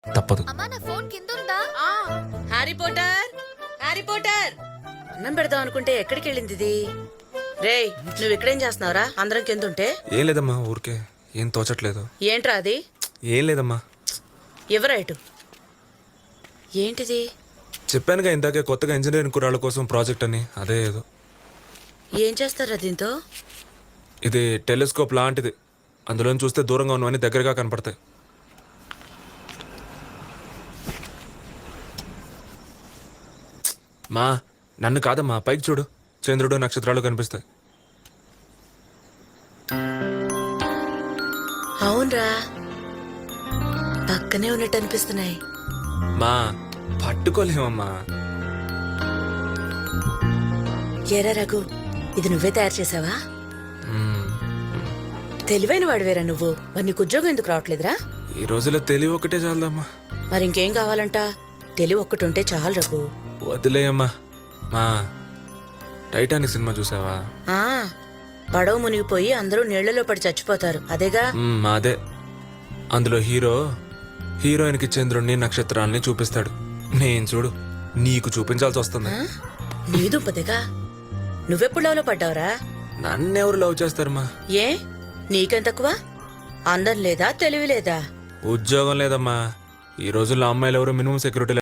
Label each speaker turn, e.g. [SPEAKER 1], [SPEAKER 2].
[SPEAKER 1] తప్పదు.
[SPEAKER 2] అమ్మా నా ఫోన్ కింద ఉందా?
[SPEAKER 3] హ్యారీ పోటర్, హ్యారీ పోటర్, అన్నం పెడదాం అనుకుంటే ఎక్కడికి వెళ్ళింది ఇది? రేయ్, నువ్వు ఇక్కడేం చేస్తున్నావురా? అందరం కిందుంటే.
[SPEAKER 1] ఏం లేదమ్మా, ఊరికే ఏం తోచట్లేదు.
[SPEAKER 3] ఏంట్రా అది?
[SPEAKER 1] ఏం లేదమ్మా.
[SPEAKER 3] ఎవరైటు? ఏంటిది?
[SPEAKER 1] చెప్పానుగా ఇందాకే, కొత్తగా ఇంజనీరింగ్ కురాళ్ళ కోసం ప్రాజెక్ట్ అని. అదే ఏదో.
[SPEAKER 3] ఏం చేస్తారా దీంతో?
[SPEAKER 1] ఇది టెలిస్కోప్ లాంటిది. అందులో చూస్తే దూరంగా ఉన్నవన్నీ దగ్గరగా కనపడతాయి. మా నన్ను కాదమ్మా, పైకి చూడు. చంద్రుడు నక్షత్రాలు కనిపిస్తాయి.
[SPEAKER 3] అవునరా, పక్కనే ఉన్నట్టు అనిపిస్తున్నాయి.
[SPEAKER 1] మా పట్టుకోలేమమ్మా.
[SPEAKER 3] ఏరా రఘు, ఇది నువ్వే తయారు చేసావా?
[SPEAKER 1] మ్మ్.
[SPEAKER 3] తెలివైన వాడివేరా నువ్వు. మరి నీకు ఉద్యోగం ఎందుకు రావట్లేదురా?
[SPEAKER 1] ఈ రోజుల్లో తెలివి ఒకటే చాలదమ్మా.
[SPEAKER 3] మరి ఇంకేం కావాలంట? తెలివి ఒక్కటి ఉంటే చాలు రఘు.
[SPEAKER 1] వదిలేయమ్మా. మా టైటానిక్ సినిమా చూసావా?
[SPEAKER 3] ఆ, పడవ మునిగిపోయి అందరూ నీళ్లలో పడి చచ్చిపోతారు, అదేగా?
[SPEAKER 1] అదే. అందులో హీరోయిన్కి చంద్రుణ్ణి నక్షత్రాల్ని చూపిస్తాడు. నేను చూడు నీకు చూపించాల్సి వస్తుంది.
[SPEAKER 3] నీ దుంపదిగా. నువ్వెప్పుడు లవ్లో పడ్డావురా?
[SPEAKER 1] నన్నెవరు లవ్ చేస్తారమ్మా?
[SPEAKER 3] ఏ, నీకెంత తక్కువ? అందం లేదా, తెలివి లేదా?
[SPEAKER 1] ఉద్యోగం లేదమ్మా. ఈ రోజుల్లో అమ్మాయిలు ఎవరు మినిమం సెక్యూరిటీ